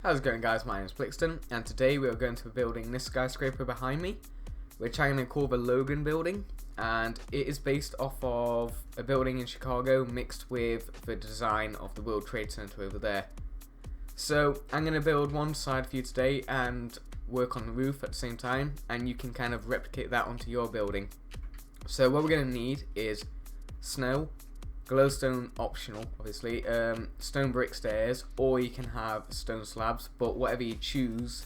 How's it going, guys? My name is Plxton, and today we are going to be building this skyscraper behind me, which I'm going to call the Logan Building, and it is based off of a building in Chicago mixed with the design of the World Trade Center over there. So I'm going to build one side for you today and work on the roof at the same time, and you can kind of replicate that onto your building. So what we're going to need is snow, glowstone optional, obviously, stone brick stairs, or you can have stone slabs, but whatever you choose,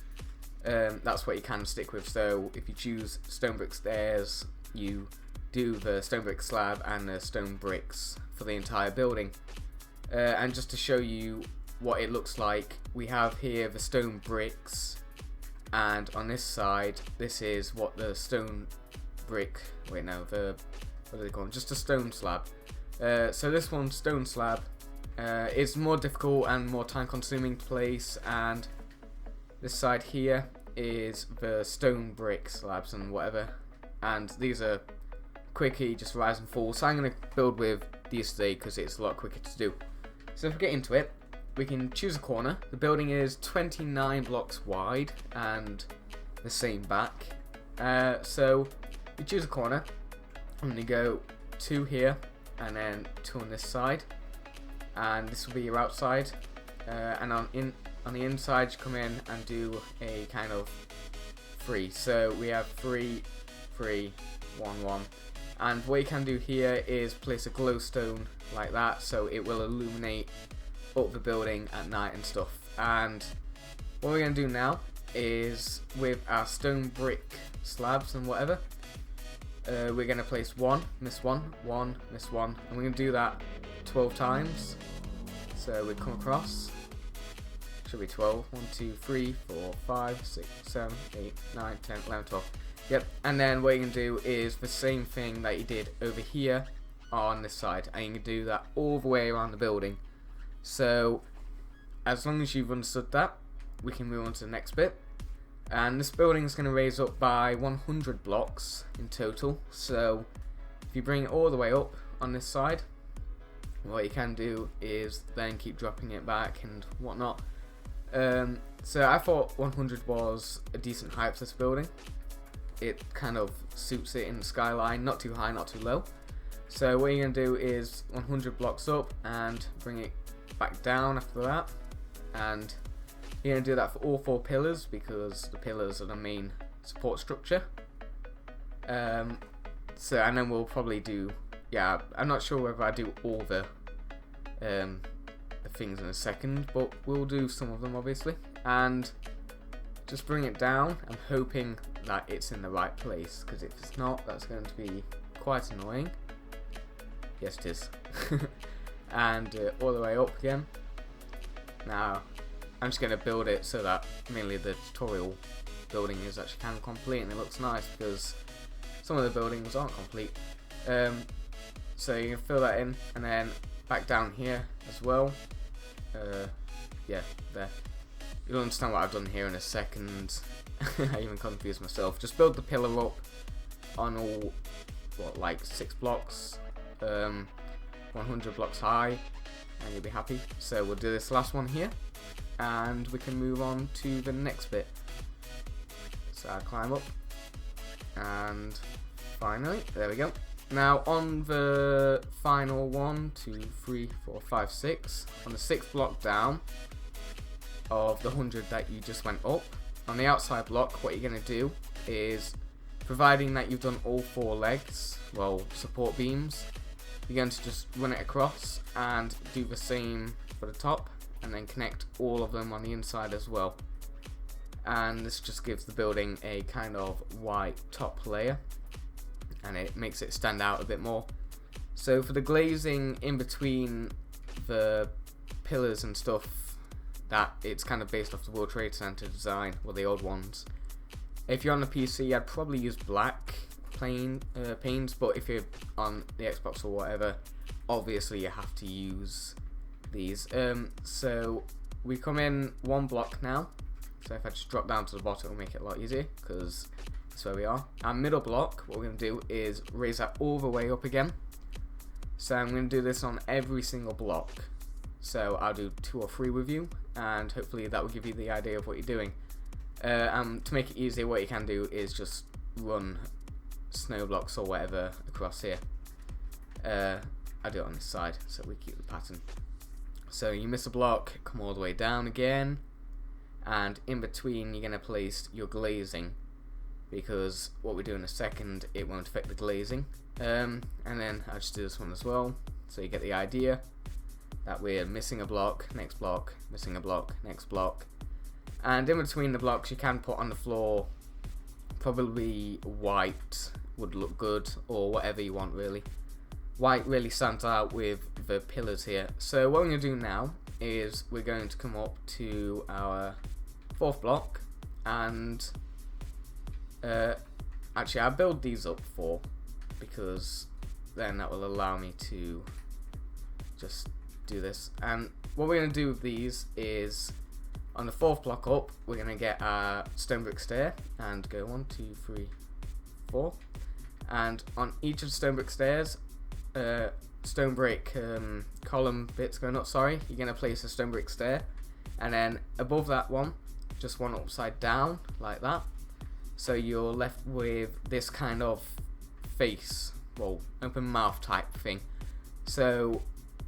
that's what you can stick with. So if you choose stone brick stairs, you do the stone brick slab and the stone bricks for the entire building. And just to show you what it looks like, we have here the stone bricks, and on this side, this is what the stone brick, what do they call them? Just a stone slab. So this one, stone slab, is more difficult and more time consuming to place, and this side here is the stone brick slabs and whatever, and these are quickly just rise and fall, so I'm going to build with these today because it's a lot quicker to do. So if we get into it, we can choose a corner. The building is 29 blocks wide and the same back, so we choose a corner. I'm going to go 2 here and then 2 on this side, and this will be your outside, and on the inside you come in and do a kind of 3. So we have 3, 3, 1, 1, and what you can do here is place a glowstone like that, so it will illuminate up the building at night and stuff. And what we're going to do now is, with our stone brick slabs and whatever, we're going to place 1, miss 1, 1, miss 1, and we're going to do that 12 times. So we come across, should be 12, 1, 2, 3, 4, 5, 6, 7, 8, 9, 10, 11, 12. Yep, and then what you can do is the same thing that you did over here on this side, and you can do that all the way around the building. So as long as you've understood that, we can move on to the next bit. And this building is going to raise up by 100 blocks in total. So if you bring it all the way up on this side, what you can do is then keep dropping it back and whatnot. So I thought 100 was a decent height for this building. It kind of suits it in the skyline, not too high, not too low. So what you're going to do is 100 blocks up and bring it back down after that, and you're going to do that for all 4 pillars because the pillars are the main support structure. So, and then we'll probably do, I'm not sure whether I do all the things in a second, but we'll do some of them obviously. And just bring it down. I'm hoping that it's in the right place, because if it's not, that's going to be quite annoying. Yes, it is. And all the way up again. Now I'm just going to build it so that mainly the tutorial building is actually kind of complete and it looks nice, because some of the buildings aren't complete. So you can fill that in and then back down here as well. Yeah, there. You'll understand what I've done here in a second. I even confused myself. Just build the pillar up on all, like 6 blocks, 100 blocks high, and you'll be happy. So we'll do this last one here, and we can move on to the next bit. So I climb up, and finally, there we go. Now on the final 1, 2, 3, 4, 5, 6, on the 6th block down of the 100 that you just went up, on the outside block, what you're going to do is, providing that you've done all 4 legs, support beams, you're going to just run it across and do the same for the top, and then connect all of them on the inside as well. And this just gives the building a kind of white top layer, and it makes it stand out a bit more. So for the glazing in between the pillars and stuff, that it's kind of based off the World Trade Center design, or the old ones. If you're on the PC, I'd probably use black panes, but if you're on the Xbox or whatever, obviously you have to use these. So we come in 1 block now, so if I just drop down to the bottom, it'll make it a lot easier, because that's where we are. Our middle block, what we're going to do is raise that all the way up again. So I'm going to do this on every single block. so I'll do 2 or 3 with you, and hopefully that will give you the idea of what you're doing. To make it easier, what you can do is just run snow blocks or whatever across here. I do it on this side so we keep the pattern. So you miss a block, come all the way down again, and in between you're going to place your glazing, because what we do in a second, it won't affect the glazing. And then I'll just do this one as well, so you get the idea that we're missing a block, next block, missing a block, next block. And in between the blocks you can put on the floor, probably white would look good, or whatever you want really. White really stands out with the pillars here. So what we're going to do now is we're going to come up to our 4th block, and actually I'll build these up 4, because then that will allow me to just do this. And what we're going to do with these is, on the 4th block up, we're going to get our stone brick stair and go 1, 2, 3, 4, and on each of the stone brick stairs, stone brick column bits going up, sorry, you're going to place a stone brick stair, and then above that one, just one upside down like that, so you're left with this kind of face, well, open mouth type thing. So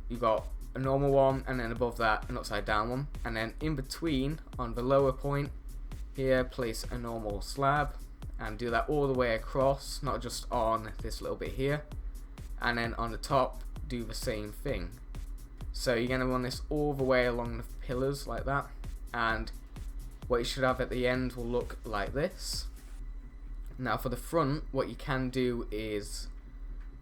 you got a normal one, and then above that an upside down one, and then in between on the lower point here place a normal slab, and do that all the way across, not just on this little bit here. And then on the top do the same thing. So you're going to run this all the way along the pillars like that, and what you should have at the end will look like this. Now for the front, what you can do is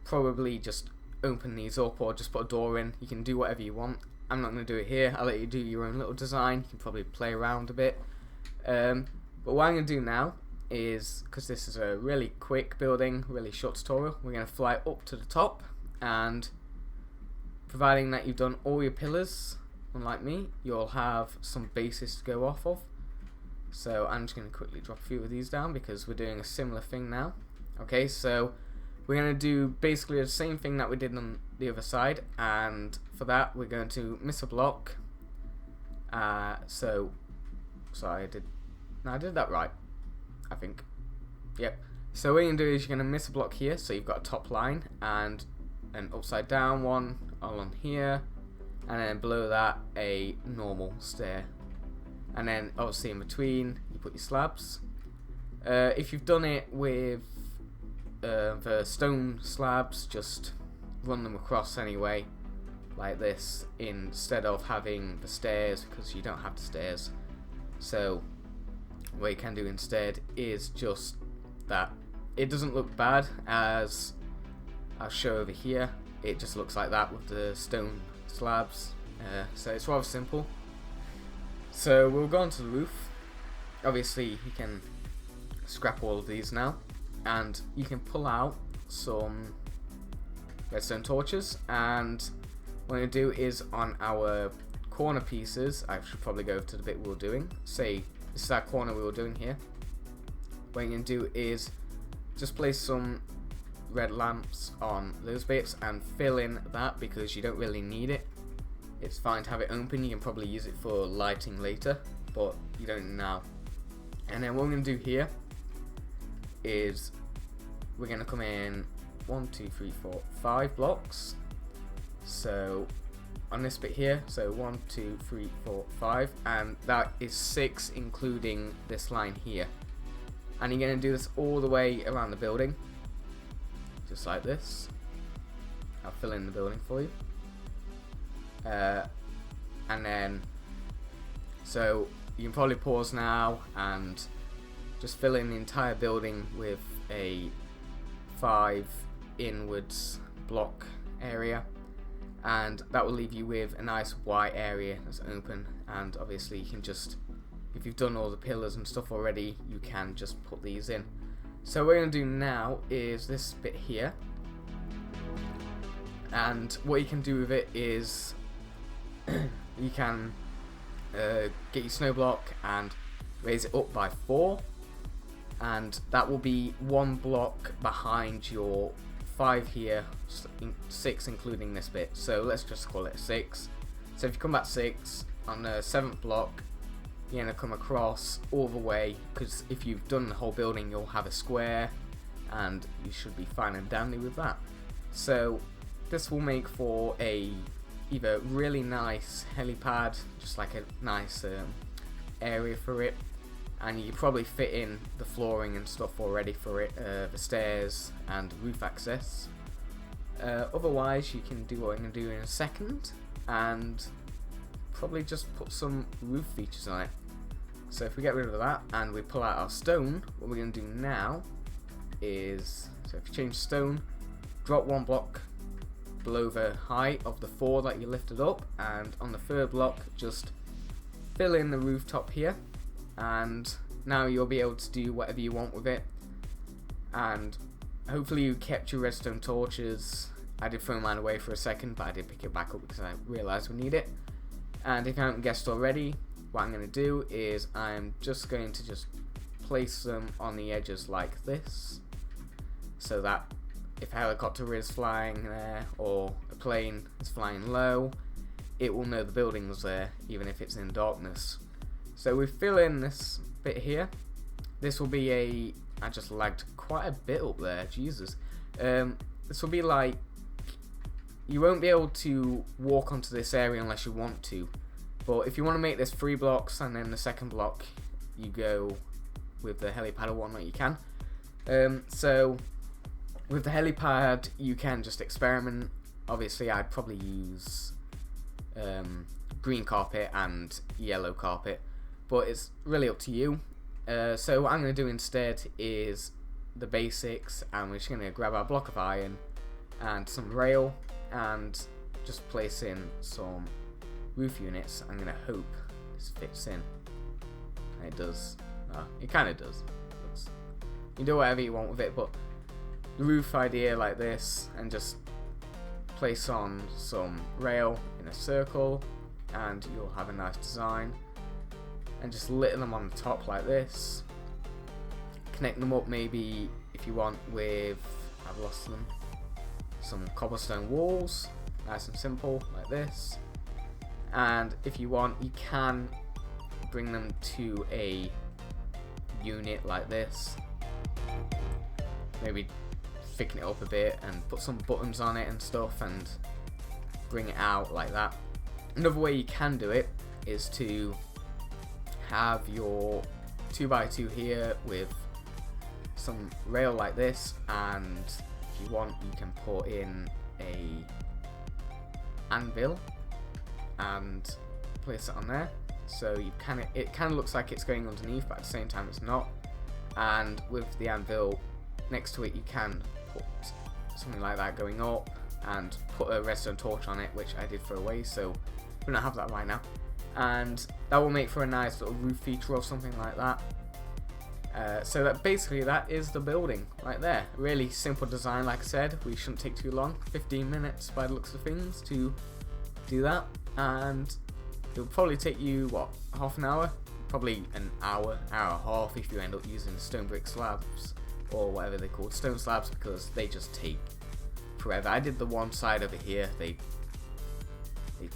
probably just open these up or just put a door in. You can do whatever you want. I'm not going to do it here. I'll let you do your own little design. You can probably play around a bit. But what I'm going to do now is, because this is a really quick building, really short tutorial, we're going to fly up to the top, and providing that you've done all your pillars, unlike me, you'll have some bases to go off of. So I'm just going to quickly drop a few of these down because we're doing a similar thing now. Okay, so we're going to do basically the same thing that we did on the other side, and for that we're going to miss a block. Sorry, I did that right, I think. Yep. So what you're going to do is you're going to miss a block here, so you've got a top line and an upside down one along here, and then below that a normal stair, and then obviously in between you put your slabs. If you've done it with the stone slabs, just run them across anyway like this instead of having the stairs, because you don't have the stairs. So what you can do instead is just that. It doesn't look bad, as I'll show over here. It just looks like that with the stone slabs. So it's rather simple. So we'll go on to the roof. Obviously you can scrap all of these now, and you can pull out some redstone torches, and what I'm going to do is on our corner pieces, I should probably go to the bit we were doing. Say this is our corner we were doing here. What you're going to do is just place some red lamps on those bits and fill in that, because you don't really need it. It's fine to have it open, you can probably use it for lighting later, but you don't now. And then what we're going to do here is we're going to come in 1, 2, 3, 4, 5 blocks. So on this bit here, so 1, 2, 3, 4, 5, and that is 6 including this line here. And you're going to do this all the way around the building, just like this. I'll fill in the building for you. And then, so you can probably pause now and just fill in the entire building with a 5 inwards block area, and that will leave you with a nice white area that's open. And obviously you can just, if you've done all the pillars and stuff already, you can just put these in. So what we're going to do now is this bit here, and what you can do with it is you can get your snow block and raise it up by 4, and that will be 1 block behind your 5 here, 6 including this bit. So let's just call it 6. So if you come back 6, on the 7th block, you're going to come across all the way, because if you've done the whole building, you'll have a square, and you should be fine and dandy with that. So this will make for a either really nice helipad, just like a nice area for it, and you probably fit in the flooring and stuff already for it, the stairs and roof access. Otherwise, you can do what I'm going to do in a second, and probably just put some roof features on it. So if we get rid of that and we pull out our stone, what we're going to do now is, so if you change stone, drop 1 block below the height of the 4 that you lifted up, and on the 3rd block just fill in the rooftop here, and now you'll be able to do whatever you want with it. And hopefully you kept your redstone torches. I did throw mine away for a second, but I did pick it back up because I realised we need it. And if you haven't guessed already, what I'm going to do is I'm just going to place them on the edges like this, so that if a helicopter is flying there or a plane is flying low, it will know the building's there even if it's in darkness. So we fill in this bit here. This will be I just lagged quite a bit up there, Jesus. This will be like, you won't be able to walk onto this area unless you want to, but if you want to make this 3 blocks and then the 2nd block you go with the helipad or whatnot, you can. So with the helipad you can just experiment. Obviously I'd probably use green carpet and yellow carpet, but it's really up to you. So what I'm going to do instead is the basics, and we're just going to grab our block of iron and some rail and just place in some roof units. I'm going to hope this fits in. It does. It kind of does. You can do whatever you want with it, but the roof idea like this, and just place on some rail in a circle and you'll have a nice design, and just litter them on the top like this. Connect them up maybe if you want with, I've lost them, some cobblestone walls, nice and simple like this. And if you want, you can bring them to a unit like this, maybe thicken it up a bit and put some buttons on it and stuff and bring it out like that. Another way you can do it is to have your 2x2 here with some rail like this, and if you want you can put in a anvil and place it on there, so you it kind of looks like it's going underneath, but at the same time it's not. And with the anvil next to it you can put something like that going up and put a redstone torch on it, which I did throw away, so we don't have that right now, and that will make for a nice little roof feature or something like that. So that basically that is the building right there. Really simple design, like I said. We shouldn't take too long, 15 minutes by the looks of things to do that, and it'll probably take you what, half an hour, probably an hour, hour and a half if you end up using stone brick slabs or whatever they're called, stone slabs, because they just take forever. I did the one side over here, they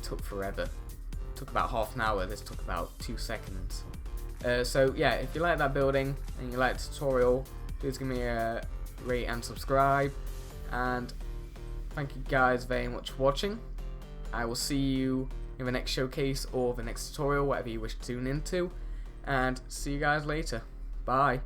took forever. It took about half an hour, this took about 2 seconds. So yeah, if you like that building and you like the tutorial, please give me a rate and subscribe, and thank you guys very much for watching. I will see you in the next showcase or the next tutorial, whatever you wish to tune into, and see you guys later. Bye.